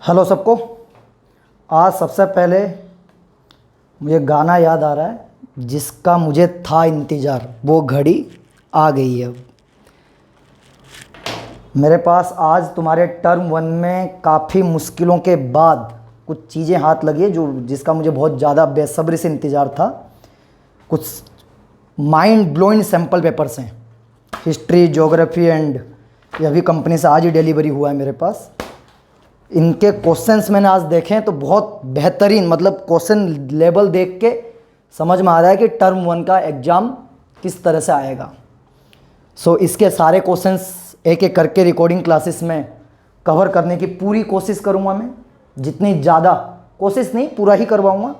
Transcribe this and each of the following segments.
Hello सबको। आज सबसे पहले मुझे गाना याद आ रहा है जिसका मुझे था इंतज़ार, वो घड़ी आ गई है अब मेरे पास। आज तुम्हारे टर्म 1 में काफ़ी मुश्किलों के बाद कुछ चीज़ें हाथ लगी है जो जिसका मुझे बहुत ज़्यादा बेसब्री से इंतज़ार था। कुछ माइंड ब्लोइंग सैम्पल पेपर्स हैं, हिस्ट्री, ज्योग्राफी एंड ये अभी कंपनी से आज ही डिलीवरी हुआ है मेरे पास। इनके क्वेश्चंस मैंने आज देखे हैं तो बहुत बेहतरीन, मतलब क्वेश्चन लेवल देख के समझ में आ रहा है कि टर्म 1 का एग्ज़ाम किस तरह से आएगा। सो इसके सारे क्वेश्चंस एक एक करके रिकॉर्डिंग क्लासेस में कवर करने की पूरी कोशिश करूँगा मैं। जितनी ज़्यादा कोशिश नहीं, पूरा ही करवाऊँगा।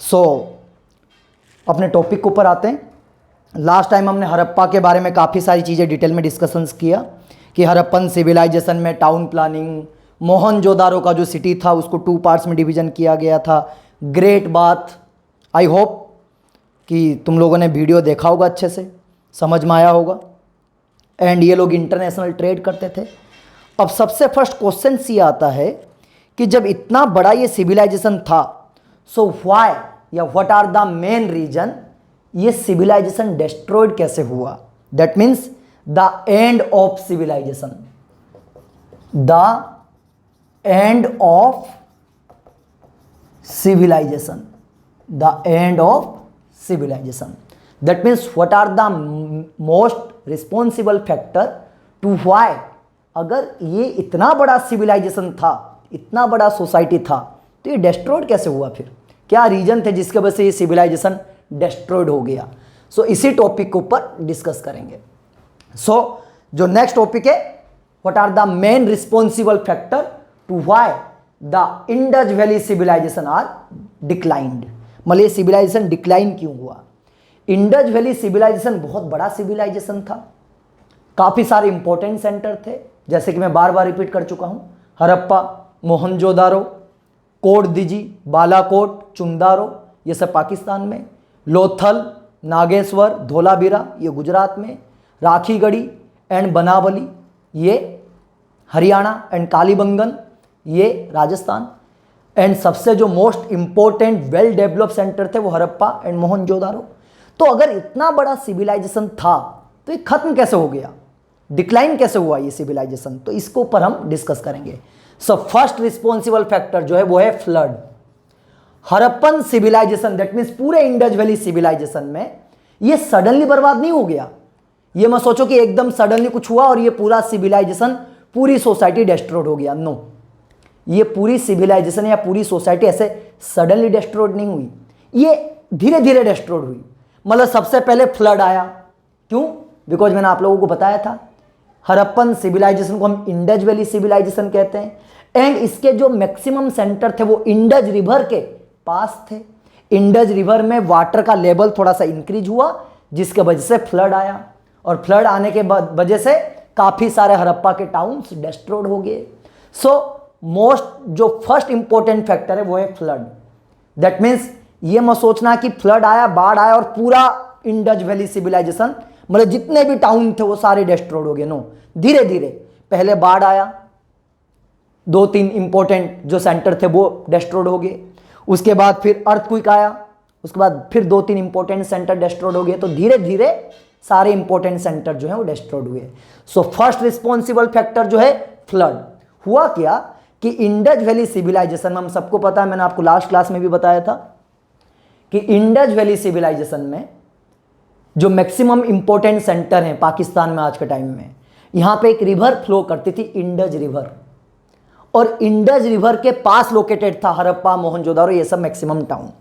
सो अपने टॉपिक के ऊपर आते हैं। लास्ट टाइम हमने हड़प्पा के बारे में काफ़ी सारी चीज़ें डिटेल में डिस्कशंस किया कि हड़प्पन सिविलाइजेशन में टाउन प्लानिंग, मोहनजोदारो का जो सिटी था उसको 2 पार्ट्स में डिवीज़न किया गया था, ग्रेट बाथ। आई होप कि तुम लोगों ने वीडियो देखा होगा, अच्छे से समझ में आया होगा। एंड ये लोग इंटरनेशनल ट्रेड करते थे। अब सबसे फर्स्ट क्वेश्चन ये आता है कि जब इतना बड़ा ये सिविलाइजेशन था, सो व्हाई या what are the main reason ये सिविलाइजेशन डिस्ट्रॉयड कैसे हुआ। That means the end of civilization, the end of civilization, the end of civilization. That means what are the most responsible factor to why, अगर ये इतना बड़ा civilisation था, इतना बड़ा सोसाइटी था, तो ये डिस्ट्रॉयड कैसे हुआ। फिर क्या रीजन थे जिसके वजह से ये सिविलाइजेशन डिस्ट्रॉयड हो गया। सो इसी टॉपिक के ऊपर डिस्कस करेंगे। सो जो नेक्स्ट टॉपिक है, what are the main responsible factor to why the Indus valley civilization are declined. मतलब ये सिविलाइजेशन डिक्लाइन क्यों हुआ। इंडस वैली सिविलाइजेशन बहुत बड़ा सिविलाइजेशन था, काफ़ी सारे इंपॉर्टेंट सेंटर थे, जैसे कि मैं बार बार रिपीट कर चुका हूँ। हड़प्पा, मोहनजोदारो, कोट दिजी, बालाकोट, चुंदारो, ये सब पाकिस्तान में। लोथल, नागेश्वर, धोलावीरा ये गुजरात में। राखीगढ़ी एंड बनावली ये हरियाणा एंड कालीबंगन ये राजस्थान। एंड सबसे जो most important well develop centre थे वो हड़प्पा एंड मोहनजोदारो। तो अगर इतना बड़ा सिविलाइजेशन था तो ये खत्म कैसे हो गया, डिक्लाइन कैसे हुआ ये सिविलाइजेशन, तो इसके ऊपर हम डिस्कस करेंगे। सो फर्स्ट रिस्पॉन्सिबल फैक्टर जो है वो है flood. Harappan civilization, that means पूरे इंडस वैली सिविलाइजेशन में ये सडनली बर्बाद नहीं हो गया। ये मत सोचो कि एकदम सडनली कुछ हुआ और ये पूरा सिविलाइजेशन, पूरी सोसाइटी डिस्ट्रॉयड हो गया। नो, ये पूरी सिविलाइजेशन या पूरी सोसाइटी ऐसे सडनली डिस्ट्रॉयड नहीं हुई, ये धीरे धीरे डिस्ट्रॉयड हुई। मतलब सबसे पहले फ्लड आया। क्यों? बिकॉज मैंने आप लोगों को बताया था हड़प्पन सिविलाइजेशन को हम इंडस वैली सिविलाइजेशन कहते हैं। एंड इसके जो मैक्सिमम सेंटर थे वो इंडस रिवर के पास थे। इंडस रिवर में वाटर का लेवल थोड़ा सा इंक्रीज हुआ जिसके वजह से फ्लड आया, और फ्लड आने के वजह से काफ़ी सारे हड़प्पा के टाउन्स डिस्ट्रॉयड हो गए। सो मोस्ट जो फर्स्ट इंपॉर्टेंट फैक्टर है वो है फ्लड। दैट मीन्स ये मत सोचना कि फ्लड आया, बाढ़ आया और पूरा इंडस वैली सिविलाइजेशन, मतलब जितने भी टाउन थे वो सारे डिस्ट्रॉयड हो गए। नो, धीरे धीरे पहले बाढ़ आया, 2-3 इंपॉर्टेंट जो सेंटर थे वो डिस्ट्रॉयड हो गए। उसके बाद फिर अर्थक्वेक आया, उसके बाद फिर 2-3 इंपॉर्टेंट सेंटर डिस्ट्रॉयड हो गए। तो धीरे धीरे सारे इंपॉर्टेंट सेंटर जो है वो डिस्ट्रॉयड हुए। सो फर्स्ट रिस्पॉन्सिबल फैक्टर जो है फ्लड। हुआ क्या कि इंडस वैली सिविलाइजेशन में, हम सबको पता है, मैंने आपको लास्ट क्लास में भी बताया था कि इंडस वैली सिविलाइजेशन में जो मैक्सिमम इंपॉर्टेंट सेंटर हैं पाकिस्तान में आज के टाइम में, यहाँ पे एक रिवर फ्लो करती थी, इंडस रिवर, और इंडस रिवर के पास लोकेटेड था हड़प्पा, मोहनजोदारो ये सब मैक्सिमम टाउन।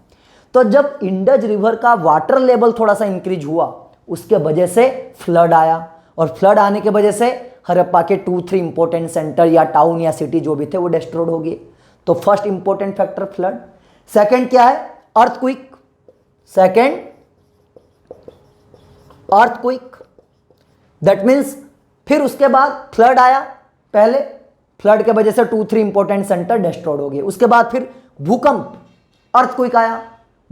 तो जब इंडस रिवर का वाटर लेवल थोड़ा सा इंक्रीज हुआ उसके वजह से फ्लड आया, और फ्लड आने के वजह से हड़प्पा के 2-3 इंपॉर्टेंट सेंटर या टाउन या सिटी जो भी थे वो डिस्ट्रॉयड हो गए। तो first important factor flood. Second क्या है? Earthquake. Second earthquake, that means फिर उसके बाद फ्लड आया। पहले फ्लड के वजह से 2-3 इंपॉर्टेंट सेंटर डिस्ट्रॉयड हो गए। उसके बाद फिर भूकंप, अर्थक्वेक आया,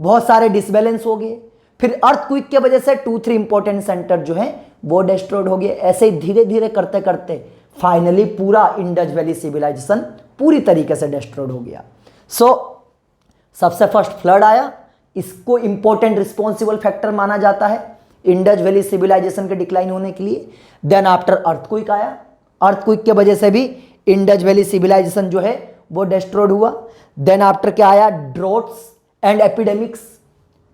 बहुत सारे डिसबैलेंस हो गए। फिर अर्थक्वेक के वजह से 2-3 इंपॉर्टेंट सेंटर जो हैं वो डिस्ट्रॉयड हो गए। ऐसे ही धीरे धीरे करते करते फाइनली पूरा इंडस वैली सिविलाइजेशन पूरी तरीके से डिस्ट्रॉयड हो गया। सबसे फर्स्ट फ्लड आया, इसको इंपॉर्टेंट रिस्पॉन्सिबल फैक्टर माना जाता है इंडस वैली सिविलाइजेशन के डिक्लाइन होने के लिए। देन आफ्टर अर्थक्वेक आया, अर्थक्वेक के वजह से भी इंडस वैली सिविलाइजेशन जो है वो डिस्ट्रॉयड हुआ। देन आफ्टर क्या आया, ड्रॉट्स एंड एपिडेमिक्स,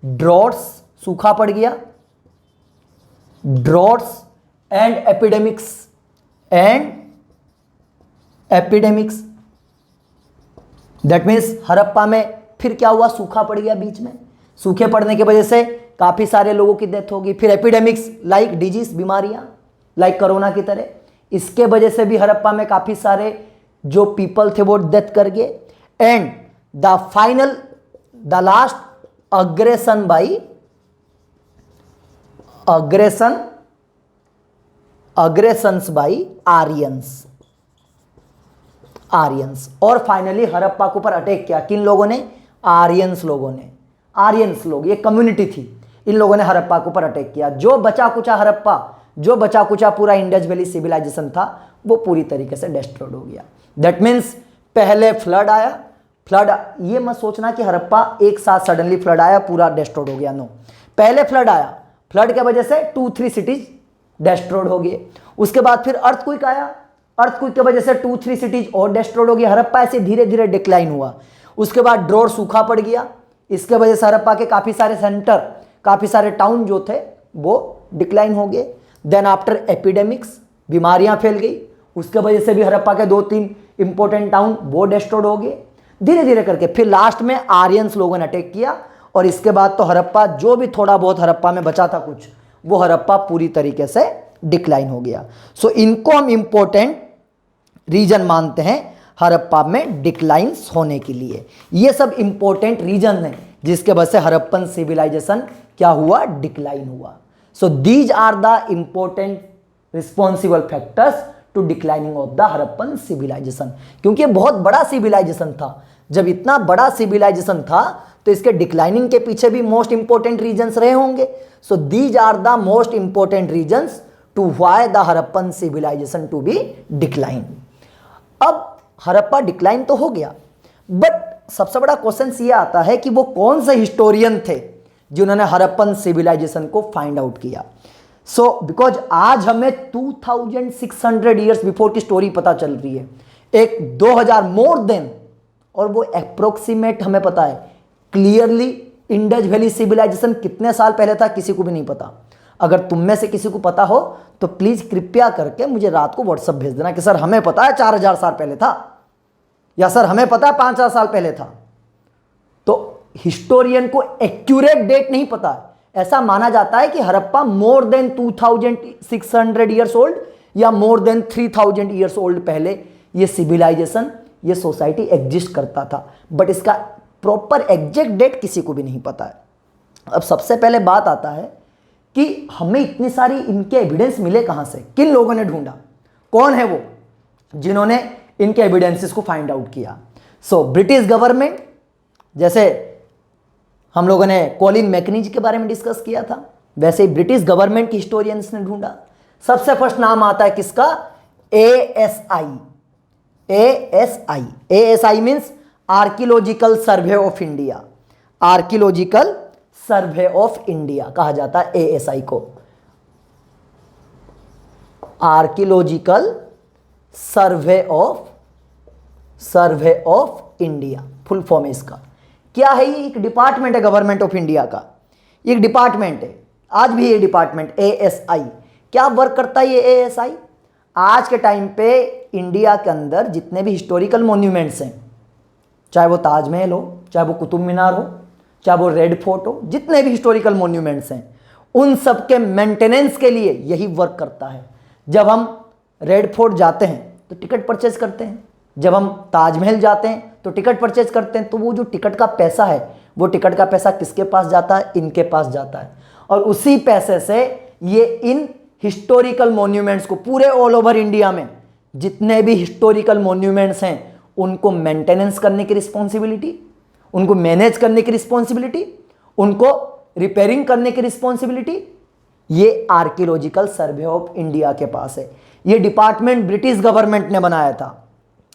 ड्रॉट्स सूखा पड़ गया, droughts and epidemics that means Harappa में फिर क्या हुआ, सूखा पड़ गया बीच में, सूखे पड़ने की वजह से काफी सारे लोगों की डेथ होगी। फिर एपिडेमिक्स लाइक डिजीज, बीमारियां लाइक कोरोना की तरह, इसके वजह से भी हड़प्पा में काफी सारे जो पीपल थे वो डेथ कर गए। And the last aggressions by Aryans. और फाइनली हड़प्पा के ऊपर अटैक किया किन लोगों ने, आर्यंस लोगों ने। आर्यंस लोग, ये कम्युनिटी थी, इन लोगों ने हड़प्पा के ऊपर अटैक किया। जो बचा कुचा हड़प्पा, जो बचा कुचा पूरा इंडस वैली सिविलाइजेशन था वो पूरी तरीके से डिस्ट्रॉयड हो गया। दैट मीन्स पहले फ्लड आया, फ्लड, ये मत सोचना कि हड़प्पा एक साथ सडनली फ्लड आया पूरा डिस्ट्रॉयड हो गया, नो। पहले फ्लड आया, फ्लड के वजह से 2-3 सिटीज डिस्ट्रॉयड हो गए। उसके बाद फिर अर्थक्वेक आया, अर्थक्वेक की वजह से 2-3 सिटीज और डिस्ट्रॉयड हो गई। हड़प्पा ऐसे धीरे धीरे डिक्लाइन हुआ। उसके बाद ड्रॉट सूखा पड़ गया, इसके वजह से हड़प्पा के काफी सारे सेंटर, काफी सारे टाउन जो थे वो डिक्लाइन हो गए। देन आफ्टर एपिडेमिक्स, बीमारियां फैल गई, उसके वजह से भी हड़प्पा के 2-3 इंपॉर्टेंट टाउन वो डिस्ट्रॉयड हो गए धीरे धीरे करके। फिर लास्ट में आर्यंस लोगों ने अटैक किया और इसके बाद तो हड़प्पा, जो भी थोड़ा बहुत हड़प्पा में बचा था कुछ, वो हड़प्पा पूरी तरीके से डिक्लाइन हो गया। सो इनको हम इंपॉर्टेंट रीजन मानते हैं हड़प्पा में डिक्लाइंस होने के लिए। ये सब इंपॉर्टेंट रीजन है जिसके वजह से हड़प्पन सिविलाइजेशन क्या हुआ, डिक्लाइन हुआ। So these are the important responsible factors to declining of the Harappan civilization. क्योंकि ये बहुत बड़ा सिविलाइजेशन था, जब इतना बड़ा सिविलाइजेशन था तो इसके डिक्लाइनिंग के पीछे भी मोस्ट इंपॉर्टेंट रीजन्स रहे होंगे। So these are the most important reasons to why the Harappan civilization to be decline. अब हड़प्पा डिक्लाइन तो हो गया, बट सबसे बड़ा क्वेश्चन ये आता है कि वो कौन से हिस्टोरियन थे जिन्होंने हड़प्पन सिविलाइजेशन को फाइंड आउट किया। सो बिकॉज आज हमें 2600 ईयर्स बिफोर की स्टोरी पता चल रही है, एक 2000 मोर देन, और वो अप्रोक्सीमेट हमें पता है क्लियरली इंडस वैली सिविलाइजेशन कितने साल पहले था किसी को भी नहीं पता। अगर तुम में से किसी को पता हो तो प्लीज कृपया करके मुझे रात को व्हाट्सएप भेज देना कि सर हमें पता है 4000 साल पहले था, या सर हमें पता है 5000 साल पहले था। तो हिस्टोरियन को एक्यूरेट डेट नहीं पता है, ऐसा माना जाता है कि Harappa more than 2600 years old या मोर देन 3000 ईयर्स ओल्ड पहले ये सिविलाइजेशन, ये सोसाइटी एग्जिस्ट करता था, बट इसका प्रॉपर एग्जैक्ट डेट किसी को भी नहीं पता है। अब सबसे पहले बात आता है कि हमें इतनी सारी इनके एविडेंस मिले कहां से, किन लोगों ने ढूंढा, कौन है वो जिन्होंने इनके एविडेंसेस को फाइंड आउट किया। सो ब्रिटिश गवर्नमेंट, जैसे हम लोगों ने कॉलिन मैकेनिज के बारे में डिस्कस किया था, वैसे ही ब्रिटिश गवर्नमेंट की हिस्टोरियंस ने ढूंढा। सबसे फर्स्ट नाम आता है किसका, ASI। ASI means archaeological survey of India. Archaeological survey of India कहा जाता है ASI को, archaeological survey of India, full form है इसका। क्या है ये, एक डिपार्टमेंट है गवर्नमेंट ऑफ इंडिया का, एक डिपार्टमेंट है, आज भी ये डिपार्टमेंट ASI क्या वर्क करता है ये ASI। आज के टाइम पे इंडिया के अंदर जितने भी हिस्टोरिकल मॉन्यूमेंट्स हैं, चाहे वो ताजमहल हो, चाहे वो कुतुब मीनार हो, चाहे वो रेड फोर्ट हो, जितने भी हिस्टोरिकल मॉन्यूमेंट्स हैं उन सब के मेंटेनेंस के लिए यही वर्क करता है। जब हम रेड फोर्ट जाते हैं तो टिकट परचेज करते हैं, जब हम ताजमहल जाते हैं तो टिकट परचेज करते हैं, तो वो जो टिकट का पैसा है, वो टिकट का पैसा किसके पास जाता है, इनके पास जाता है। और उसी पैसे से ये इन हिस्टोरिकल मॉन्यूमेंट्स को पूरे ऑल ओवर इंडिया में जितने भी हिस्टोरिकल मॉन्यूमेंट्स हैं उनको मेंटेनेंस करने की रिस्पॉन्सिबिलिटी, उनको मैनेज करने की रिस्पॉन्सिबिलिटी, उनको रिपेयरिंग करने की रिस्पॉन्सिबिलिटी ये आर्कियोलॉजिकल सर्वे ऑफ इंडिया के पास है। ये डिपार्टमेंट ब्रिटिश गवर्नमेंट ने बनाया था।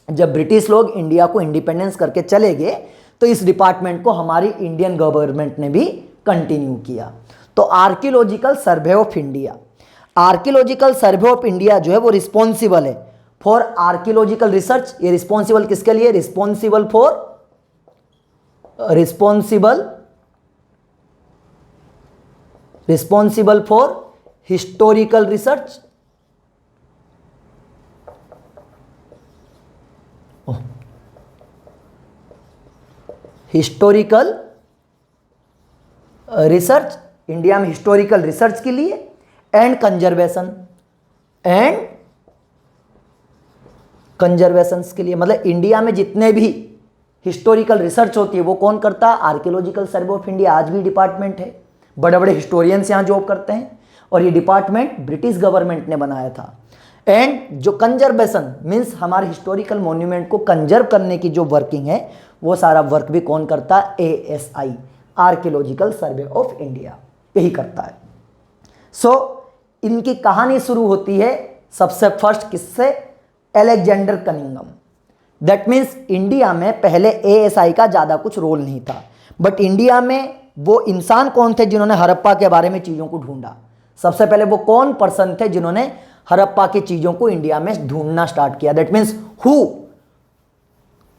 जब ब्रिटिश लोग इंडिया को इंडिपेंडेंस करके चले गए तो इस डिपार्टमेंट को हमारी इंडियन गवर्नमेंट ने भी कंटिन्यू किया। तो archaeological survey of India, archaeological survey of India जो है वो रिस्पॉन्सिबल है फॉर आर्कियोलॉजिकल रिसर्च। ये रिस्पॉन्सिबल किसके लिए? Responsible for historical research, historical research, India में हिस्टोरिकल रिसर्च के लिए, एंड कंजर्वेशन के लिए। मतलब इंडिया में जितने भी हिस्टोरिकल रिसर्च होती है वो कौन करता है? आर्कियोलॉजिकल सर्वे ऑफ इंडिया आज भी डिपार्टमेंट है, बड़े बड़े हिस्टोरियंस यहाँ जॉब करते हैं और ये डिपार्टमेंट ब्रिटिश गवर्नमेंट ने बनाया था। एंड जो कंजर्वेशन मीन्स हमारे हिस्टोरिकल मॉन्यूमेंट को कंजर्व करने की जो वर्किंग है वो सारा वर्क भी कौन करता है? ASI, archaeological survey of India, यही करता है। इनकी कहानी शुरू होती है सबसे फर्स्ट किससे? Alexander Cunningham. That means India में पहले ASI का ज़्यादा कुछ रोल नहीं था, बट इंडिया में वो इंसान कौन थे जिन्होंने हड़प्पा के बारे में चीज़ों को ढूंढा? सबसे पहले वो कौन पर्सन थे जिन्होंने हड़प्पा की चीज़ों को इंडिया में ढूंढना स्टार्ट किया? That means who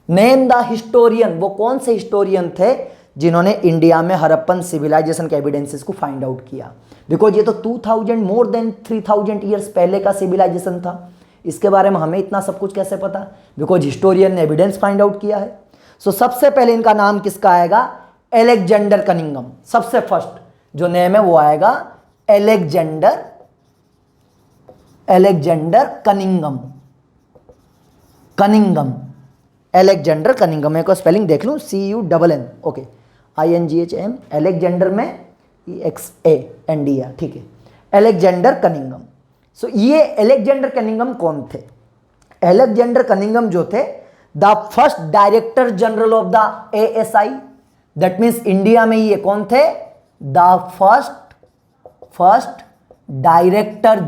name the historian, वो कौन से हिस्टोरियन थे जिन्होंने इंडिया में हड़प्पन सिविलाइजेशन के एविडेंसेस को फाइंड आउट किया? बिकॉज ये तो 2000 मोर देन 3000 ईयर्स पहले का सिविलाइजेशन था, इसके बारे में हमें इतना सब कुछ कैसे पता? बिकॉज हिस्टोरियन ने एविडेंस फाइंड आउट किया है। सबसे पहले इनका नाम किसका आएगा? Alexander Cunningham. सबसे फर्स्ट जो नेम है वो आएगा अलेक्जेंडर कनिंघम। अलेक्जेंडर कनिंघम को स्पेलिंग देख लूं, CUNN, ओके, INGHM, अलेक्जेंडर में EXANDR, ठीक है, अलेक्जेंडर कनिंघम। ये अलेक्जेंडर कनिंघम कौन थे? अलेक्जेंडर कनिंघम जो थे the first director general of the ASI। That means India में ये कौन थे? The first director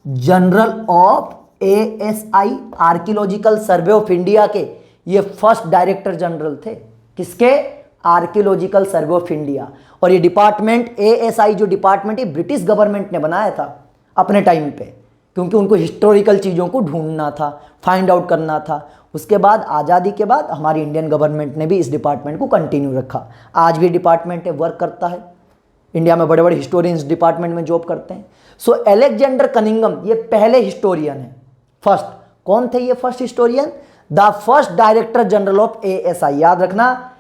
general of ASI, archaeological survey of India के ये फर्स्ट डायरेक्टर जनरल थे। किसके? Archaeological survey of India. और ये डिपार्टमेंट ASI जो डिपार्टमेंट है ब्रिटिश गवर्नमेंट ने बनाया था अपने टाइम पे, क्योंकि उनको हिस्टोरिकल चीज़ों को ढूंढना था, फाइंड आउट करना था। उसके बाद आज़ादी के बाद हमारी इंडियन गवर्नमेंट ने भी इस डिपार्टमेंट को कंटिन्यू रखा। आज भी डिपार्टमेंट वर्क करता है, इंडिया में बड़े बड़े हिस्टोरियंस डिपार्टमेंट में जॉब करते हैं। अलेक्जेंडर कनिंघम ये पहले हिस्टोरियन है। फर्स्ट कौन थे ये first historian? The first director general of ASI। याद रखना,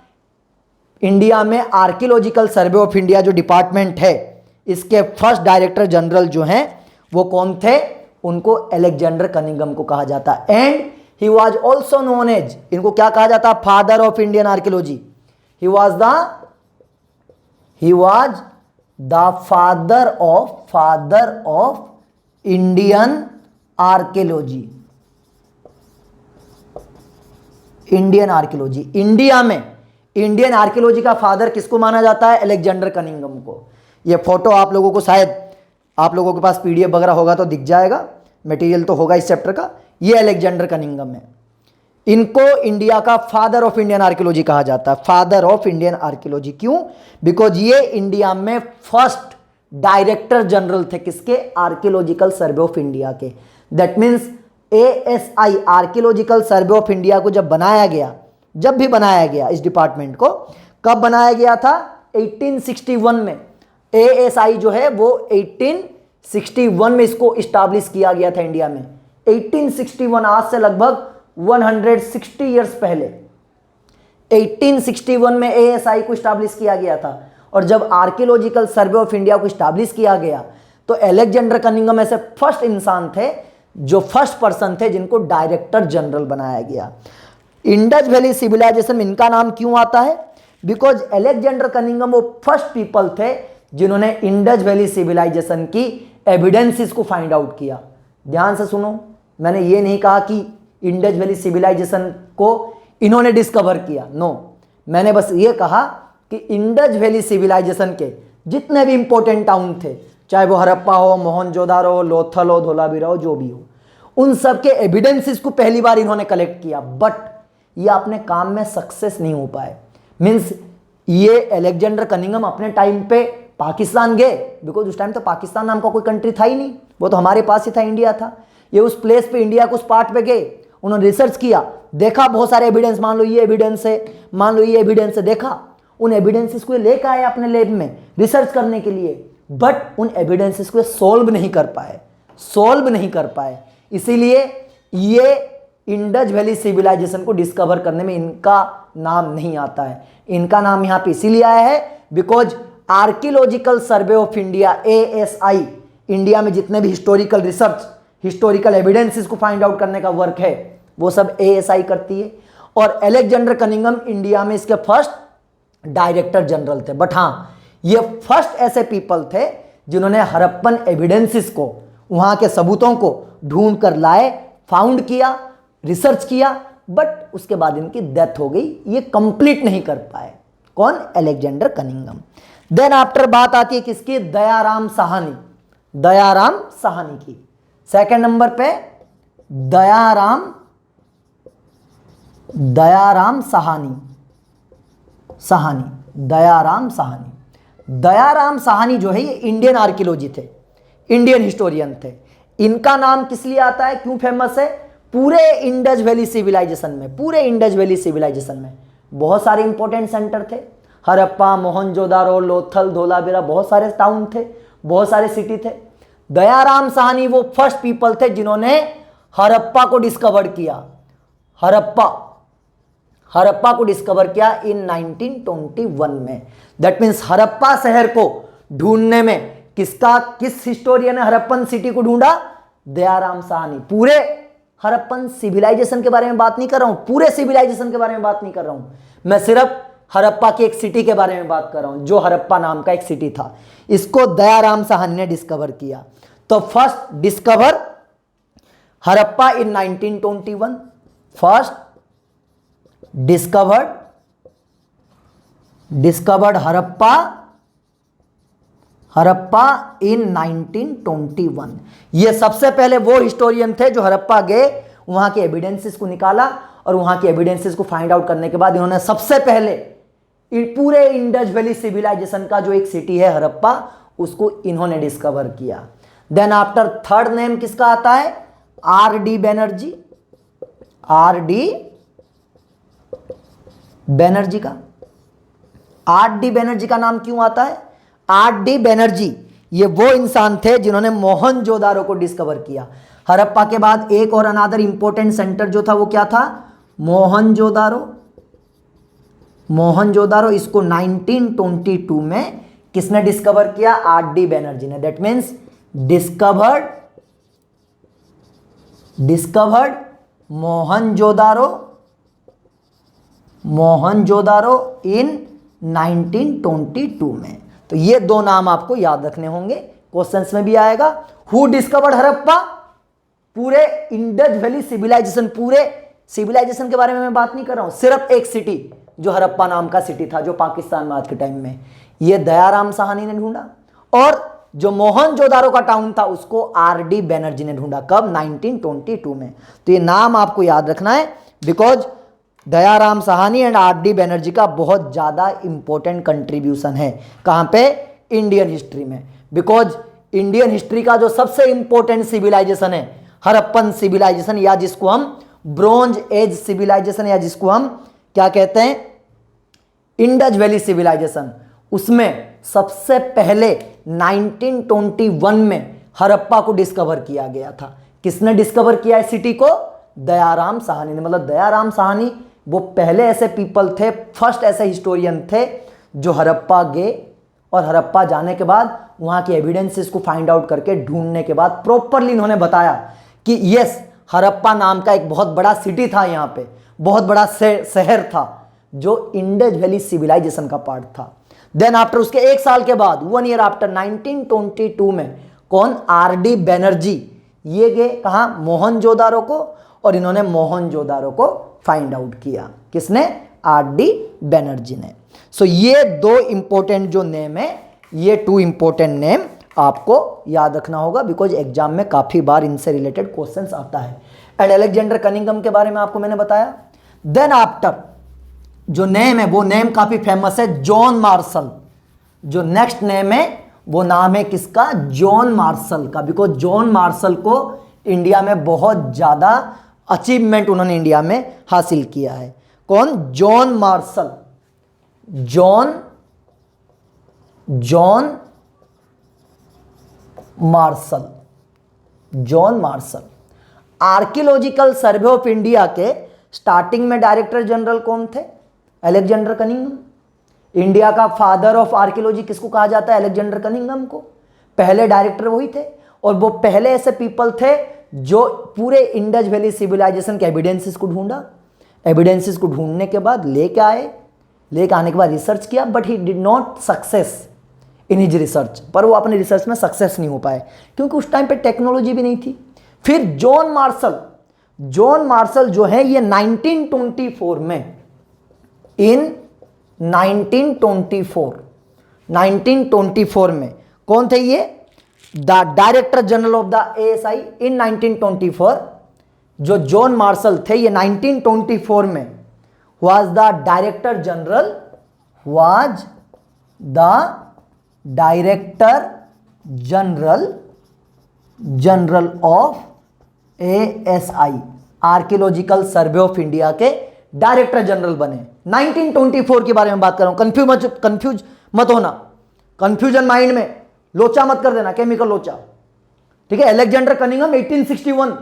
इंडिया में आर्कियोलॉजिकल सर्वे ऑफ इंडिया जो डिपार्टमेंट है इसके फर्स्ट डायरेक्टर जनरल जो हैं वो कौन थे? उनको अलेक्जेंडर कनिंघम को कहा जाता है। And he was also known as, इनको क्या कहा जाता है? Father of Indian archaeology. He was the father of Indian archaeology. India में इंडियन आर्कियोलॉजी का फादर किसको माना जाता है? अलेक्जेंडर कनिंघम को। ये फोटो आप लोगों को शायद आप लोगों के पास PDF वगैरह होगा तो दिख जाएगा, मटेरियल तो होगा इस चैप्टर का। ये अलेक्जेंडर कनिंघम है, इनको इंडिया का फादर ऑफ इंडियन आर्कियोलॉजी कहा जाता है। फादर ऑफ इंडियन आर्कियोलॉजी क्यों? बिकॉज ये इंडिया में फर्स्ट डायरेक्टर जनरल थे किसके? आर्कियोलॉजिकल सर्वे ऑफ इंडिया के। That means ASI, archaeological survey of India को जब भी बनाया गया इस डिपार्टमेंट को, कब बनाया गया था? 1861 में। ASI जो है वो 1861 में इसको इस्टाब्लिश किया गया था इंडिया में। 1861, आज से लगभग 160 ईयर्स पहले 1861 में ASI को इस्टाब्लिश किया गया था। और जब आर्कियोलॉजिकल सर्वे ऑफ इंडिया को इस्टाब्लिश किया गया तो अलेक्जेंडर कनिंघम ऐसे फर्स्ट इंसान थे, जो फर्स्ट पर्सन थे जिनको डायरेक्टर जनरल बनाया गया। इंडस वैली सिविलाइजेशन में इनका नाम क्यों आता है? बिकॉज अलेक्जेंडर कनिंघम वो फर्स्ट पीपल थे जिन्होंने इंडस वैली सिविलाइजेशन की एविडेंसेस को फाइंड आउट किया। ध्यान से सुनो, मैंने ये नहीं कहा कि इंडस वैली सिविलाइजेशन को इन्होंने डिस्कवर किया, नो, मैंने बस ये कहा कि इंडस वैली सिविलाइजेशन के जितने भी इंपॉर्टेंट टाउन थे, चाहे वो हड़प्पा हो, मोहनजोदारो हो, लोथल हो, धोलावीरा हो, जो भी हो, उन सब के एविडेंसेस को पहली बार इन्होंने कलेक्ट किया, बट ये अपने काम में सक्सेस नहीं हो पाए। मीन्स ये अलेक्जेंडर कनिंघम अपने टाइम पे पाकिस्तान गए, बिकॉज उस टाइम तो पाकिस्तान नाम का कोई कंट्री था ही नहीं, वो तो हमारे पास ही था, इंडिया था। ये उस प्लेस पे, इंडिया के उस पार्ट पे गए, उन्होंने रिसर्च किया, देखा बहुत सारे एविडेंस, मान लो ये एविडेंस है, मान लो ये एविडेंस है, देखा, उन एविडेंसेस को लेकर आए अपने लैब में रिसर्च करने के लिए, बट उन एविडेंसेस को सोल्व नहीं कर पाए। इसीलिए ये इंडस वैली सिविलाइजेशन को डिस्कवर करने में इनका नाम नहीं आता है। इनका नाम यहाँ पे इसीलिए आया है because archaeological survey of India, ASI, India में जितने भी हिस्टोरिकल रिसर्च, हिस्टोरिकल एविडेंसेस को फाइंड आउट करने का वर्क है, वो सब ASI करती है। और अलेक्जेंडर कनिंघम इंडिया में इसके फर्स्ट डायरेक्टर जनरल थे। बट हाँ, ये फर्स्ट ऐसे पीपल थे जिन्होंने हड़प्पन एविडेंसेस को, वहां के सबूतों को ढूंढ कर लाए, फाउंड किया, रिसर्च किया, बट उसके बाद इनकी डेथ हो गई, ये कंप्लीट नहीं कर पाए। कौन? Alexander Cunningham. देन आफ्टर बात आती है किसकी? दयाराम साहनी। दयाराम साहनी की। सेकंड नंबर पे दयाराम साहनी। दयाराम साहनी जो है ये इंडियन आर्कियोलॉजी थे, इंडियन हिस्टोरियन थे। इनका नाम किस लिए आता है, क्यों फेमस है? पूरे इंडस वैली सिविलाइजेशन में बहुत सारे इंपॉर्टेंट सेंटर थे। हड़प्पा, मोहनजोदारो, लोथल, धोलावीरा, बहुत सारे टाउन थे, बहुत सारे सिटी थे। दयाराम साहनी वो फर्स्ट पीपल थे जिन्होंने हड़प्पा को डिस्कवर किया। हड़प्पा को डिस्कवर किया इन 1921 में। दैट मीन्स हड़प्पा शहर को ढूंढने में किस हिस्टोरियन ने हड़प्पन सिटी को ढूंढा? दयाराम साहनी। पूरे हड़प्पन सिविलाइजेशन के बारे में बात नहीं कर रहा हूं, पूरे सिविलाइजेशन के बारे में बात नहीं कर रहा हूं, मैं सिर्फ हड़प्पा की एक सिटी के बारे में बात कर रहा हूं, जो हड़प्पा नाम का एक सिटी था। इसको दयाराम साहनी ने डिस्कवर किया। तो फर्स्ट डिस्कवर हड़प्पा इन 1921, फर्स्ट डिस्कवर्ड हड़प्पा इन 1921। ये सबसे पहले वो हिस्टोरियन थे जो हड़प्पा गए, वहां के एविडेंसेस को निकाला, और वहां के एविडेंसेस को फाइंड आउट करने के बाद इन्होंने सबसे पहले पूरे इंडस वैली सिविलाइजेशन का जो एक सिटी है हड़प्पा, उसको इन्होंने डिस्कवर किया। देन आफ्टर थर्ड नेम किसका आता है? RD बैनर्जी। RD बैनर्जी का नाम क्यों आता है? RD बैनर्जी ये वो इंसान थे जिन्होंने मोहनजोदारो को डिस्कवर किया। हड़प्पा के बाद एक और अनादर इंपॉर्टेंट सेंटर जो था वो क्या था? मोहनजोदारो। इसको 1922 में किसने डिस्कवर किया? RD बैनर्जी ने। दैट मीन्स डिस्कवर्ड मोहनजोदारो इन 1922 में। तो ये दो नाम आपको याद रखने होंगे, क्वेश्चंस में भी आएगा। Who discovered Harappa? पूरे इंडस वैली सिविलाइजेशन, पूरे सिविलाइजेशन के बारे में मैं बात नहीं कर रहा हूं, सिर्फ एक सिटी जो हड़प्पा नाम का सिटी था, जो पाकिस्तान में आज के टाइम में, ये दयाराम साहनी ने ढूंढा। और जो मोहनजोदारो का टाउन था उसको RD बैनर्जी ने ढूंढा। कब? 1922 में। तो ये नाम आपको याद रखना है because Dayaram Sahni and RD Banerjee का बहुत ज़्यादा इंपॉर्टेंट कंट्रीब्यूशन है। कहाँ पे? इंडियन हिस्ट्री में। बिकॉज इंडियन हिस्ट्री का जो सबसे इंपॉर्टेंट सिविलाइजेशन है हड़प्पन सिविलाइजेशन, या जिसको हम ब्रोंज एज सिविलाइजेशन, या जिसको हम क्या कहते हैं, इंडस वैली सिविलाइजेशन, उसमें सबसे पहले 1921 में हड़प्पा को डिस्कवर किया गया था। किसने डिस्कवर किया है सिटी को? दयाराम साहनी ने। मतलब दयाराम साहनी वो पहले ऐसे पीपल थे, फर्स्ट ऐसे हिस्टोरियन थे जो हड़प्पा गए, और हड़प्पा जाने के बाद वहाँ के एविडेंसेस को फाइंड आउट करके ढूंढने के बाद प्रॉपरली इन्होंने बताया कि यस, हड़प्पा नाम का एक बहुत बड़ा सिटी था, यहाँ पे बहुत बड़ा शहर था जो इंडस वैली सिविलाइजेशन का पार्ट था। देन आफ्टर उसके एक साल के बाद, 1 ईयर आफ्टर, 1922 में कौन? RD बैनर्जी ये गए कहाँ? मोहनजोदारो को, और इन्होंने मोहनजोदारो को फाइंड आउट किया। किसने? RD बैनर्जी ने। सो ये दो इंपॉर्टेंट जो नेम है, ये 2 इंपॉर्टेंट नेम आपको याद रखना होगा, बिकॉज एग्जाम में काफी बार इनसे रिलेटेड क्वेश्चंस आता है। एंड अलेक्जेंडर कनिंघम के बारे में आपको मैंने बताया। देन आफ्टर जो नेम है वो नेम काफी फेमस है, जॉन मार्शल। जो नेक्स्ट नेम है वो नाम है किसका, जॉन मार्शल का, बिकॉज जॉन मार्शल को इंडिया में बहुत ज्यादा अचीवमेंट उन्होंने इंडिया में हासिल किया है। कौन, John Marshall. John Marshall, John Marshall. Archaeological survey of India के स्टार्टिंग में डायरेक्टर जनरल कौन थे, अलेक्जेंडर कनिंघम। इंडिया का फादर ऑफ आर्कियोलॉजी किसको कहा जाता है, अलेक्जेंडर कनिंघम को। पहले डायरेक्टर वही थे, और वो पहले ऐसे पीपल थे जो पूरे इंडस वैली सिविलाइजेशन के एविडेंसेस को ढूंढा। एविडेंसेस को ढूंढने के बाद लेके आने के बाद रिसर्च किया, but he did not success in his research. पर वो अपने रिसर्च में सक्सेस नहीं हो पाए क्योंकि उस टाइम पे टेक्नोलॉजी भी नहीं थी। फिर जॉन मार्शल जो है ये 1924 में, इन 1924 में कौन थे ये, the director general of the ASI इन 1924। जो जॉन मार्शल थे ये 1924 में was the director general of ASI, archaeological survey of India के डायरेक्टर जनरल बने। 1924 के बारे में बात कर रहा हूं, कंफ्यूज मत होना, कंफ्यूजन माइंड में लोचा मत कर देना, केमिकल लोचा, ठीक है। अलेक्जेंडर कनिंघम 1861,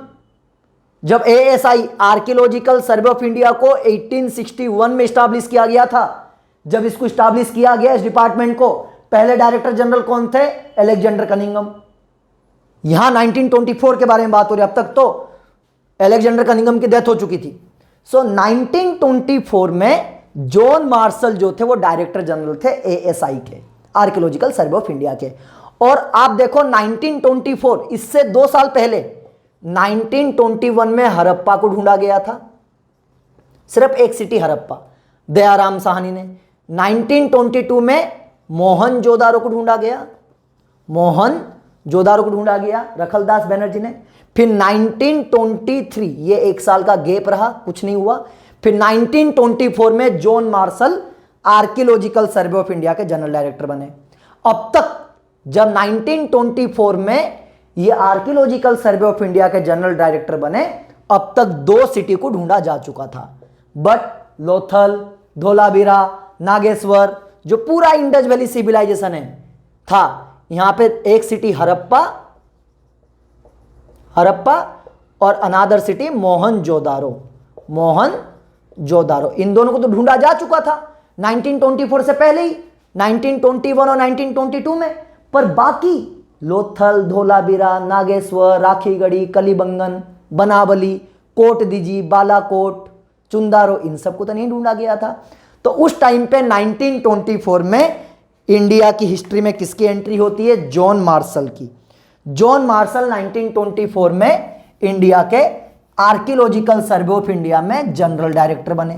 जब ASI archaeological survey of India को 1861 में स्टैब्लिश किया गया था। जब इसको स्टैब्लिश किया गया, इस डिपार्टमेंट को, पहले डायरेक्टर जनरल कौन थे, अलेक्जेंडर कनिंघम। यहां 1924 के बारे में बात हो रही है, अब तक तो अलेक्जेंडर कनिंघम की डेथ हो चुकी थी। सो 1924 में जॉन मार्शल जो थे वो डायरेक्टर जनरल थे ASI के, आर्कियोलॉजिकल सर्वे ऑफ इंडिया के। और आप देखो 1924, इससे 2 साल पहले 1921 में हड़प्पा को ढूंढा गया था, सिर्फ एक सिटी हड़प्पा, दयाराम साहनी ने। 1922 में मोहनजोदारो को ढूंढा गया, रखलदास बनर्जी ने। फिर 1923, ये 1 साल का गैप रहा, कुछ नहीं हुआ। फिर 1924 में John Marshall archaeological survey of India के जनरल डायरेक्टर बने। अब तक जब 1924 में ये आर्कियोलॉजिकल सर्वे ऑफ इंडिया के जनरल डायरेक्टर बने, अब तक 2 सिटी को ढूंढा जा चुका था, बट लोथल, धोलावीरा, नागेश्वर, जो पूरा इंडस वैली सिविलाइजेशन है था, यहां पे एक सिटी हड़प्पा और अनादर सिटी मोहनजोदारो। इन दोनों को तो ढूंढा जा चुका था 1924 से पहले ही, 1921 और 1922 में। पर बाकी लोथल, धोलावीरा, नागेश्वर, राखीगढ़ी, कलीबंगन, बनावली, कोट दीजी, बालाकोट, चुंदारो, इन सबको तो नहीं ढूंढा गया था। तो उस टाइम पे 1924 में इंडिया की हिस्ट्री में किसकी एंट्री होती है, जॉन मार्शल की। जॉन मार्शल 1924 में इंडिया के आर्कियोलॉजिकल सर्वे ऑफ इंडिया में जनरल डायरेक्टर बने,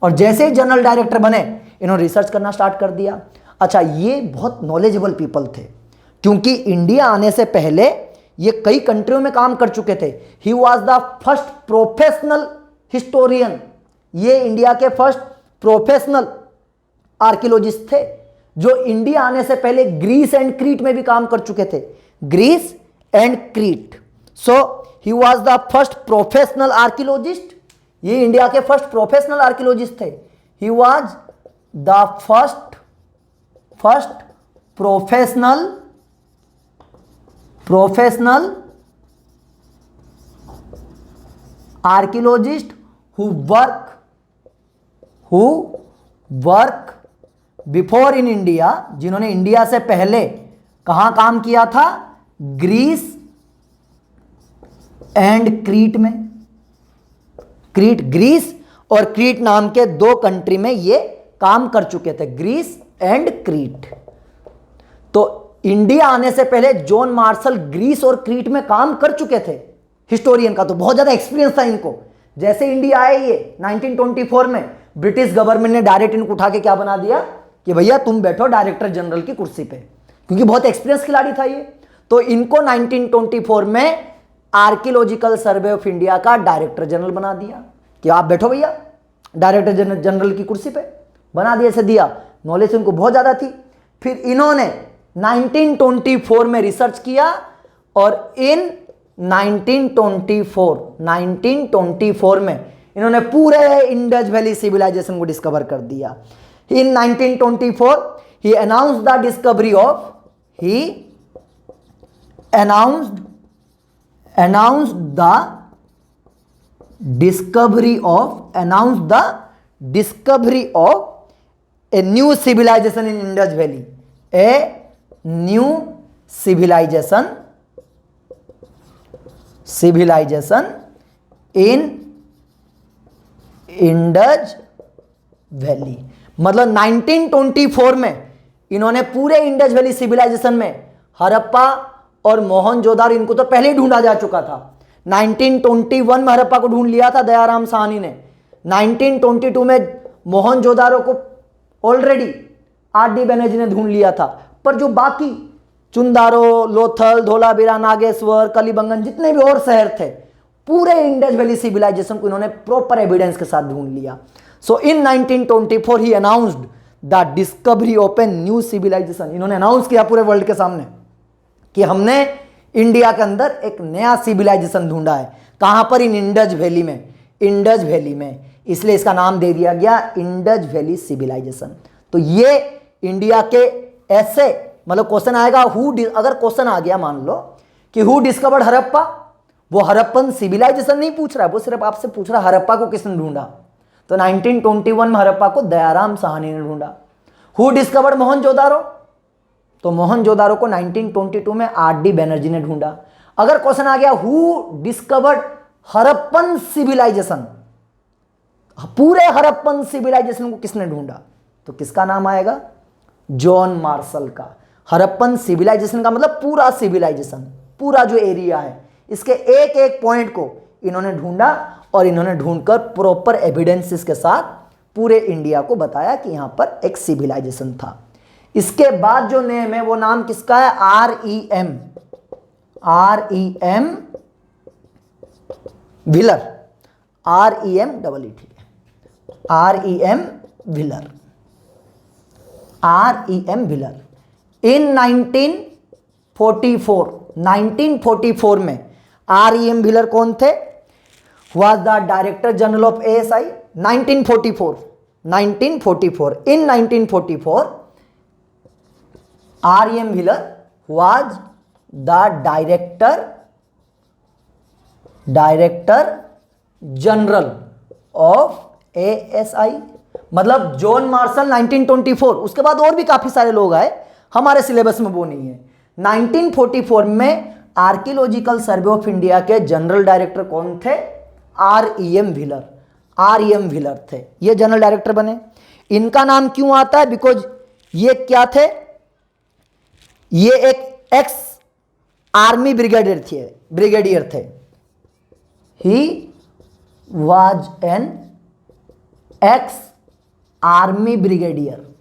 और जैसे ही जनरल डायरेक्टर बने इन्होंने रिसर्च करना स्टार्ट कर दिया। अच्छा, ये बहुत नॉलेजेबल पीपल थे, क्योंकि इंडिया आने से पहले ये कई कंट्रियों में काम कर चुके थे। He was the first professional historian, ये इंडिया के फर्स्ट प्रोफेशनल आर्कियोलॉजिस्ट थे, जो इंडिया आने से पहले ग्रीस एंड क्रीट में भी काम कर चुके थे, Greece and Crete. So he was the first professional archaeologist, ये इंडिया के फर्स्ट प्रोफेशनल आर्कियोलॉजिस्ट थे। He was the first professional archaeologist who work before in India, जिन्होंने इंडिया से पहले कहां काम किया था, ग्रीस एंड क्रीट में। ग्रीस और क्रीट नाम के 2 कंट्री में ये काम कर चुके थे, ग्रीस एंड क्रीट। तो इंडिया आने से पहले जॉन मार्शल ग्रीस और क्रीट में काम कर चुके थे। हिस्टोरियन का तो बहुत ज्यादा एक्सपीरियंस था इनको। जैसे इंडिया आए ये 1924 में, ब्रिटिश गवर्नमेंट ने डायरेक्ट इनको उठा के क्या बना दिया कि भैया तुम बैठो डायरेक्टर जनरल की कुर्सी पे। क्योंकि बहुत एक्सपीरियंस खिलाड़ी था ये। तो इनको 1924 में आर्कियोलॉजिकल सर्वे ऑफ इंडिया का डायरेक्टर जनरल बना दिया कि आप बैठो भैया डायरेक्टर जनरल की कुर्सी पे, बना दिया से दिया। नॉलेज उनको बहुत ज़्यादा थी। फिर इन्होंने 1924 में रिसर्च किया और इन 1924 में इन्होंने पूरे इंडस वैली सिविलाइजेशन को डिस्कवर कर दिया। इन 1924 he announced the discovery of a new civilization in Indus Valley, a new civilization in Indus valley. मतलब 1924 में इन्होंने पूरे इंडस वैली सिविलाइजेशन में हड़प्पा और मोहनजोदारो, इनको तो पहले ही ढूंढा जा चुका था। 1921 में हड़प्पा को ढूंढ लिया था दयाराम साहनी ने। 1922 में मोहनजोदारो को ऑलरेडी आर.डी. बनर्जी ने ढूंढ लिया था। पर जो बाकी चुंदारो, लोथल, धोलावीरा, नागेश्वर, कलिबंगन, जितने भी और शहर थे, पूरे इंडस वैली सिविलाइजेशन को इन्होंने प्रॉपर एविडेंस के साथ ढूंढ लिया। So in 1924 he announced the discovery of a new civilization. इन्होंने अनाउंस किया पूरे वर्ल्ड के सामने कि हमने इंडिया के अंदर एक नया सिविलाइजेशन ढूंढा है। कहां पर? इन इंडस वैली में। इंडस वैली में, इसलिए इसका नाम दे दिया गया इंडस वैली सिविलाइजेशन। तो ये इंडिया के ऐसे, मतलब क्वेश्चन आएगा अगर क्वेश्चन आ गया मान लो कि हु डिस्कवर्ड हड़प्पा, वो हड़प्पन सिविलाइजेशन नहीं पूछ रहा है, वो सिर्फ आपसे पूछ रहा है हड़प्पा को किसने ढूंढा। तो 1921 में हड़प्पा को दयाराम साहनी ने ढूंढा। हु डिस्कवर्ड मोहनजोदारो, तो मोहनजोदारो को 1922 में आर.डी. बनर्जी ने ढूंढा। अगर क्वेश्चन आ गया हु डिस्कवर्ड हड़प्पन सिविलाइजेशन, पूरे हड़प्पन सिविलाइजेशन को किसने ढूंढा, तो किसका नाम आएगा? जॉन मार्शल का। हड़प्पन सिविलाइजेशन का मतलब पूरा सिविलाइजेशन, पूरा जो एरिया है, इसके एक एक पॉइंट को इन्होंने ढूंढा और इन्होंने ढूंढकर प्रॉपर एविडेंसेस के साथ पूरे इंडिया को बताया कि यहां पर एक सिविलाइजेशन था। इसके बाद जो नेम है वो नाम किसका है? R.E.M. व्हीलर। R.E.M. ठीक है, R.E.M. व्हीलर। R.E.M. व्हीलर इन 1944 में R.E.M. व्हीलर कौन थे? was the director general of ASI 1944 in 1944 R.E.M. Wheeler was the director general of ASI। मतलब जॉन मार्शल 1924, उसके बाद और भी काफी सारे लोग आए, हमारे सिलेबस में वो नहीं है। 1944 में आर्कियोलॉजिकल सर्वे ऑफ इंडिया के जनरल डायरेक्टर कौन थे? R.E.M. व्हीलर। R.E.M. व्हीलर थे, ये जनरल डायरेक्टर बने। इनका नाम क्यों आता है? बिकॉज ये क्या थे? ये एक एक्स आर्मी ब्रिगेडियर थे। He was an ex army brigadier.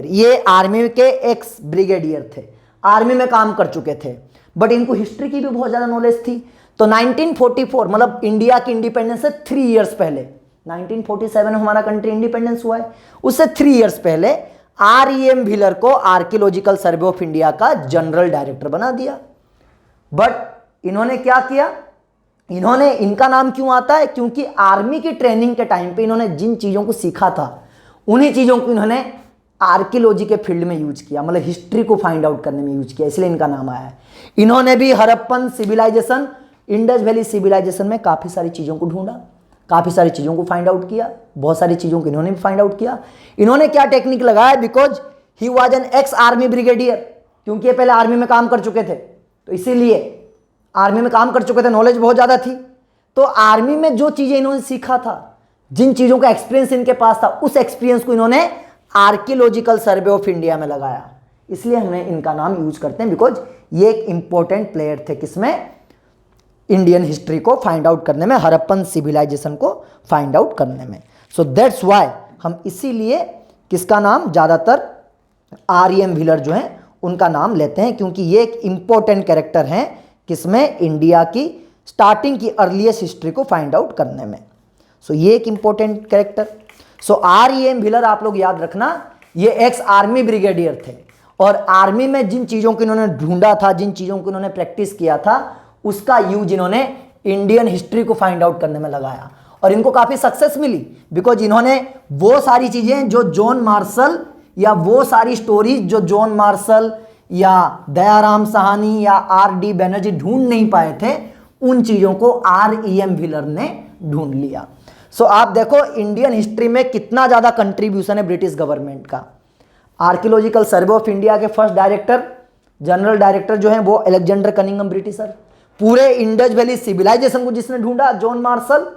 ये आर्मी के एक्स ब्रिगेडियर थे, आर्मी में काम कर चुके थे, बट इनको हिस्ट्री की भी बहुत ज्यादा नॉलेज थी। तो 1944 मतलब इंडिया की इंडिपेंडेंस से 3 इयर्स पहले, 1947 में हमारा कंट्री इंडिपेंडेंस हुआ है, उससे 3 इयर्स पहले R.E.M. व्हीलर को आर्कियोलॉजिकल सर्वे ऑफ इंडिया का जनरल डायरेक्टर बना दिया। बट इन्होंने क्या किया? इनका नाम क्यों आता है? क्योंकि आर्मी की ट्रेनिंग के टाइम पे इन्होंने जिन चीजों को सीखा था उन्हीं चीजों को इन्होंने आर्कियोलॉजी के फील्ड में यूज किया, मतलब हिस्ट्री को फाइंड आउट करने में यूज किया, इसलिए इनका नाम आया है। इन्होंने भी Harappan civilization, Indus valley civilization में काफी सारी चीजों को ढूंढा, काफी सारी चीजों को फाइंड आउट किया, बहुत सारी चीजों को इन्होंने भी फाइंड आउट किया। इन्होंने क्या टेक्निक लगाया? Because he was an ex army brigadier, क्योंकि ये पहले आर्मी में काम कर चुके थे, तो इसीलिए आर्मी में काम कर चुके थे, नॉलेज बहुत ज्यादा थी। तो आर्मी में जो चीजें इन्होंने सीखा था, जिन चीजों का एक्सपीरियंस इनके पास था, उस एक्सपीरियंस को इन्होंने आर्कियोलॉजिकल सर्वे ऑफ इंडिया में लगाया। इसलिए हमने इनका नाम यूज करते हैं, बिकॉज ये एक इंपॉर्टेंट प्लेयर थे किसमें? इंडियन हिस्ट्री को फाइंड आउट करने में, हड़प्पन सिविलाइजेशन को फाइंड आउट करने में। सो दैट्स व्हाई हम इसीलिए किसका नाम ज़्यादातर आर.ई.एम. व्हीलर जो हैं उनका नाम लेते हैं, क्योंकि ये एक इंपॉर्टेंट कैरेक्टर हैं किसमें, इंडिया की स्टार्टिंग की अर्लीस्ट हिस्ट्री को फाइंड आउट करने में। सो ये एक इंपॉर्टेंट कैरेक्टर। सो आर.ई.एम. व्हीलर आप लोग याद रखना, ये एक्स आर्मी ब्रिगेडियर थे और आर्मी में जिन चीज़ों को इन्होंने ढूंढा था, जिन चीज़ों को इन्होंने प्रैक्टिस किया था, उसका यूज इन्होंने इंडियन हिस्ट्री को फाइंड आउट करने में लगाया और इनको काफ़ी सक्सेस मिली, बिकॉज इन्होंने वो सारी चीज़ें जो जॉन मार्शल या वो सारी स्टोरीज जो जॉन मार्शल या दयाराम साहनी या आर.डी. बैनर्जी ढूंढ नहीं पाए थे, उन चीज़ों को आर.ई.एम. व्हीलर ने ढूंढ लिया। सो आप देखो इंडियन हिस्ट्री में कितना ज़्यादा कंट्रीब्यूशन है ब्रिटिश गवर्नमेंट का। आर्कियोलॉजिकल सर्वे ऑफ इंडिया के फर्स्ट डायरेक्टर, जनरल डायरेक्टर जो हैं वो अलेक्जेंडर कनिंघम ब्रिटिशर। पूरे इंडस वैली सिविलाइजेशन को जिसने ढूंढा जॉन मार्शल,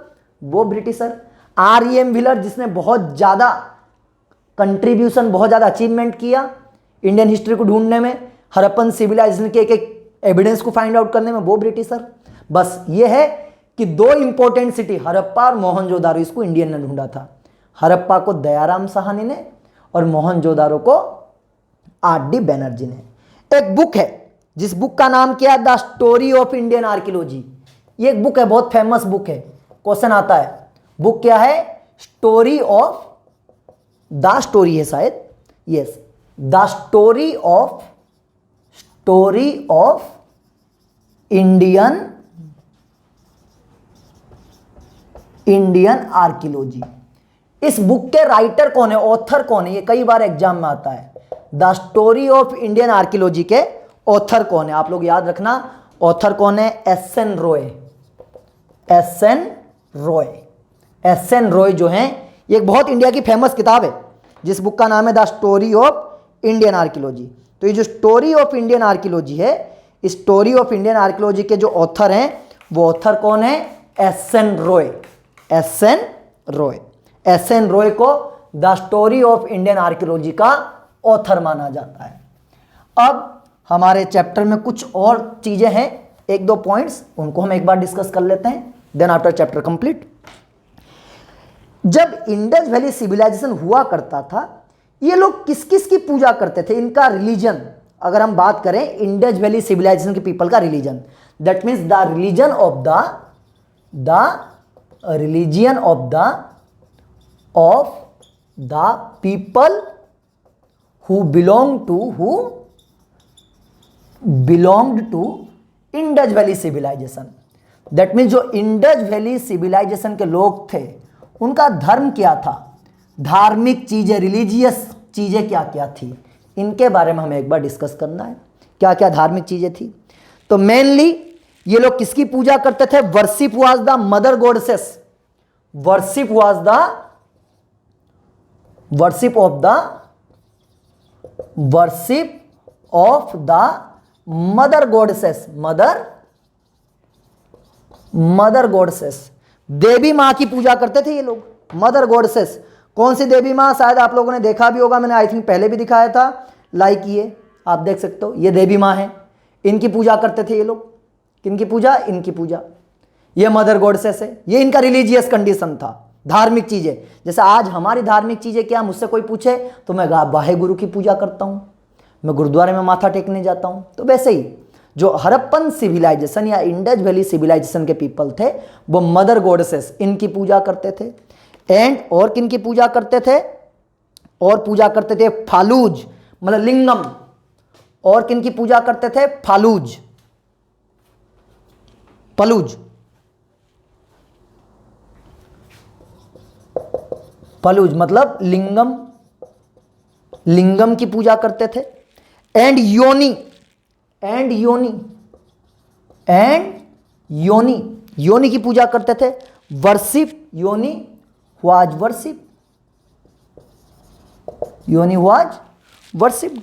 वो ब्रिटिशर। आर.ई.एम. व्हीलर जिसने बहुत ज़्यादा कंट्रीब्यूशन, बहुत ज़्यादा अचीवमेंट किया इंडियन हिस्ट्री को ढूंढने में, हड़प्पन सिविलाइजेशन के एक एक एविडेंस को फाइंड आउट करने में, वो ब्रिटिशर। बस ये है कि दो इंपॉर्टेंट सिटी हड़प्पा और मोहनजोदारो, इसको इंडियन ने ढूंढा था। हड़प्पा को दयाराम साहनी ने और मोहनजोदारो को आर.डी. बैनर्जी ने। एक बुक है जिस बुक का नाम क्या है, the story of Indian archaeology. ये एक बुक है, बहुत फेमस बुक है, क्वेश्चन आता है। बुक क्या है, स्टोरी ऑफ, द स्टोरी है शायद, yes, the story of Indian archaeology. इस बुक के राइटर कौन है, ऑथर कौन है, ये कई बार एग्जाम में आता है। The story of Indian archaeology के ऑथर कौन है, आप लोग याद रखना, ऑथर कौन है, एस.एन. रॉय। एस.एन. रॉय जो हैं, ये एक बहुत इंडिया की फेमस किताब है जिस बुक का नाम है the story of Indian archaeology. तो ये जो स्टोरी ऑफ इंडियन आर्कियोलॉजी है, इस स्टोरी ऑफ इंडियन आर्कियोलॉजी के जो ऑथर हैं, वो ऑथर कौन है, एस.एन. रॉय। एस.एन. रॉय को the story of Indian archaeology का ऑथर माना जाता है। अब हमारे चैप्टर में कुछ और चीजें हैं, एक दो पॉइंट्स, उनको हम एक बार डिस्कस कर लेते हैं, देन आफ्टर चैप्टर कंप्लीट। जब इंडस वैली सिविलाइजेशन हुआ करता था, ये लोग किस किस की पूजा करते थे, इनका रिलीजन, अगर हम बात करें इंडस वैली सिविलाइजेशन के पीपल का religion, that means the religion of the people who belonged to Indus valley civilization. That means जो इंडस वैली सिविलाइजेशन के लोग थे, उनका धर्म क्या था, धार्मिक चीजें, रिलीजियस चीजें क्या क्या थी, इनके बारे में हमें एक बार डिस्कस करना है, क्या क्या धार्मिक चीजें थी। तो मेनली ये लोग किसकी पूजा करते थे, worship was the mother goddesses, worship of the mother goddesses, mother goddesses, देवी माँ की पूजा करते थे ये लोग। मदर गॉडेसेस कौन सी देवी माँ, शायद आप लोगों ने देखा भी होगा, मैंने आई थिंक पहले भी दिखाया था, लाइक ये आप देख सकते हो, ये देवी माँ है, इनकी पूजा करते थे ये लोग। किनकी पूजा, इनकी पूजा, ये मदर गॉडेसेस है, ये इनका रिलीजियस कंडीशन था, धार्मिक चीजें। जैसे आज हमारी धार्मिक चीजें क्या, मुझसे कोई पूछे तो मैं वाहे गुरु की पूजा करता हूँ, मैं गुरुद्वारे में माथा टेकने जाता हूँ। तो वैसे ही जो हड़प्पन सिविलाइजेशन या इंडस वैली सिविलाइजेशन के पीपल थे, वो मदर गॉडेसेस इनकी पूजा करते थे। एंड और किन की पूजा करते थे, और पूजा करते थे फालूज, मतलब लिंगम, और किन की पूजा करते थे, फलूज मतलब लिंगम की पूजा करते थे। एंड योनी की पूजा करते थे। वर्शिप, योनी वाज वर्शिप,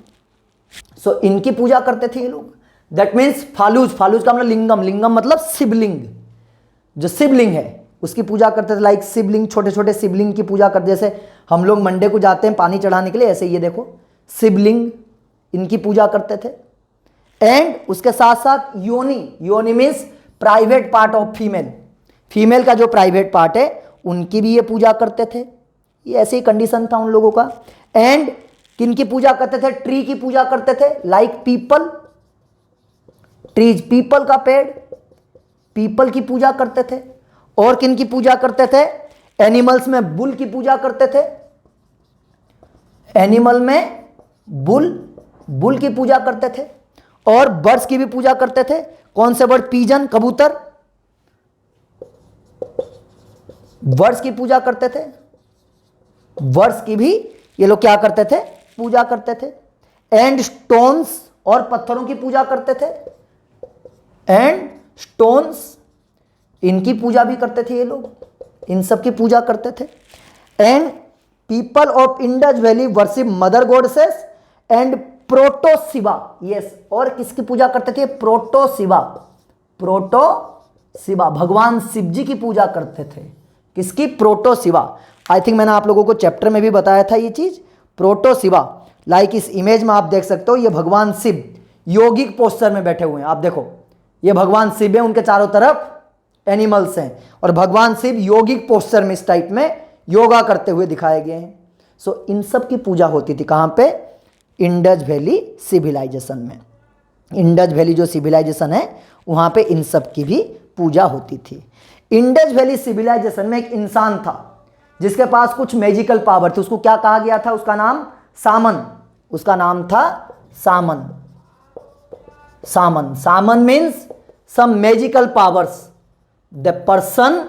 सो इनकी पूजा करते थे ये लोग। दैट मीन्स फालूज का मतलब लिंगम मतलब शिवलिंग, जो शिवलिंग है उसकी पूजा करते थे। लाइक शिवलिंग, छोटे छोटे शिवलिंग की पूजा करते, जैसे हम लोग मंडे को जाते हैं पानी चढ़ाने के लिए, ऐसे ये देखो शिवलिंग, इनकी पूजा करते थे। एंड उसके साथ साथ योनी means private part of female का जो प्राइवेट पार्ट है, उनकी भी ये पूजा करते थे। ये ऐसे ही कंडीशन था उन लोगों का। एंड किन की पूजा करते थे? ट्री की पूजा करते थे, लाइक पीपल, ट्रीज, पीपल का पेड़, पीपल की पूजा करते थे। और किन की पूजा करते थे? एनिमल्स में बुल की पूजा करते थे, एनिमल में बुल की पूजा करते थे। और बर्ड्स की भी पूजा करते थे। कौन से बर्ड? पीजन, कबूतर, बर्ड्स की पूजा करते थे। बर्ड्स की भी ये लोग क्या करते थे? पूजा करते थे। एंड स्टोन्स, और पत्थरों की पूजा करते थे। एंड स्टोन्स, इनकी पूजा भी करते थे ये लोग, इन सब की पूजा करते थे। And people of Indus valley worship mother goddesses and प्रोटोशिवा, yes, और किसकी पूजा करते थे? प्रोटोशिवा, प्रोटोशिवा, भगवान शिव जी की पूजा करते थे। किसकी? प्रोटोशिवा। आई थिंक मैंने आप लोगों को चैप्टर में भी बताया था ये चीज, प्रोटोशिवा। लाइक इस इमेज में आप देख सकते हो, ये भगवान शिव योगिक पोस्चर में बैठे हुए हैं। आप देखो, ये भगवान शिव है, उनके चारों तरफ एनिमल्स हैं, और भगवान शिव योगिक पोस्चर में इस टाइप में योगा करते हुए दिखाए गए हैं। सो इन सब की पूजा होती थी कहाँ पे? इंडस वैली सिविलाइजेशन में। इंडस वैली जो सिविलाइजेशन है वहाँ पे इन सब की भी पूजा होती थी। इंडस वैली सिविलाइजेशन में एक इंसान था जिसके पास कुछ मैजिकल पावर थी। उसको क्या कहा गया था? उसका नाम सामन, उसका नाम था shaman. Shaman, shaman means some magical powers. The person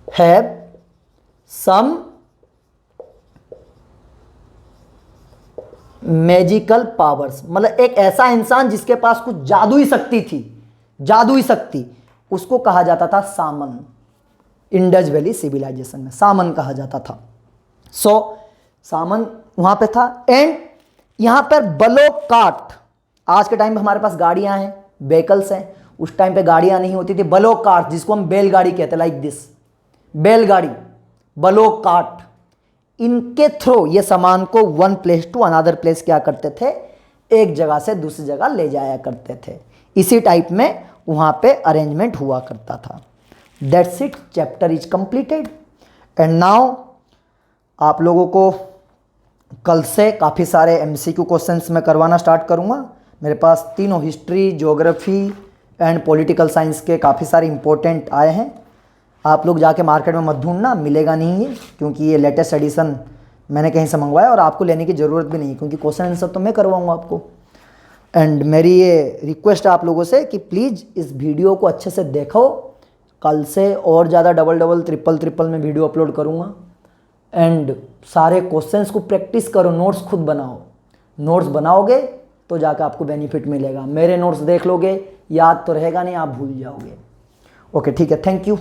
have some magical powers, मतलब एक ऐसा इंसान जिसके पास कुछ जादुई शक्ति थी, जादुई शक्ति, उसको कहा जाता था सामन। इंडस वैली सिविलाइजेशन में सामन कहा जाता था। सो सामन वहां पे था। एंड यहां पर बलोकाट, आज के टाइम पे हमारे पास गाड़ियां हैं, व्हीकल्स हैं, उस टाइम पे गाड़ियां नहीं होती थी। बलोकाट, जिसको हम बैलगाड़ी कहते हैं, लाइक दिस, बैलगाड़ी, बलोकाट, इनके थ्रू ये सामान को one place to another place क्या करते थे? एक जगह से दूसरी जगह ले जाया करते थे। इसी टाइप में वहां पे अरेंजमेंट हुआ करता था। That's it, chapter is completed. And now आप लोगों को कल से काफ़ी सारे MCQ क्वेश्चंस मैं करवाना स्टार्ट करूँगा। मेरे पास तीनों history, geography and political science के काफ़ी सारे इंपॉर्टेंट आए हैं। आप लोग जाके मार्केट में मत ढूंढना, मिलेगा नहीं ये, क्योंकि ये लेटेस्ट एडिशन मैंने कहीं से मंगवाया और आपको लेने की ज़रूरत भी नहीं, क्योंकि क्वेश्चन आंसर तो मैं करवाऊँगा आपको। एंड मेरी ये रिक्वेस्ट है आप लोगों से कि प्लीज़ इस वीडियो को अच्छे से देखो। कल से और ज़्यादा डबल ट्रिपल में वीडियो अपलोड करूँगा। एंड सारे क्वेश्चंस को प्रैक्टिस करो, नोट्स खुद बनाओ। नोट्स बनाओगे तो जाकर आपको बेनिफिट मिलेगा। मेरे नोट्स देख लोगे, याद तो रहेगा नहीं, आप भूल जाओगे। ओके, ठीक है, थैंक यू।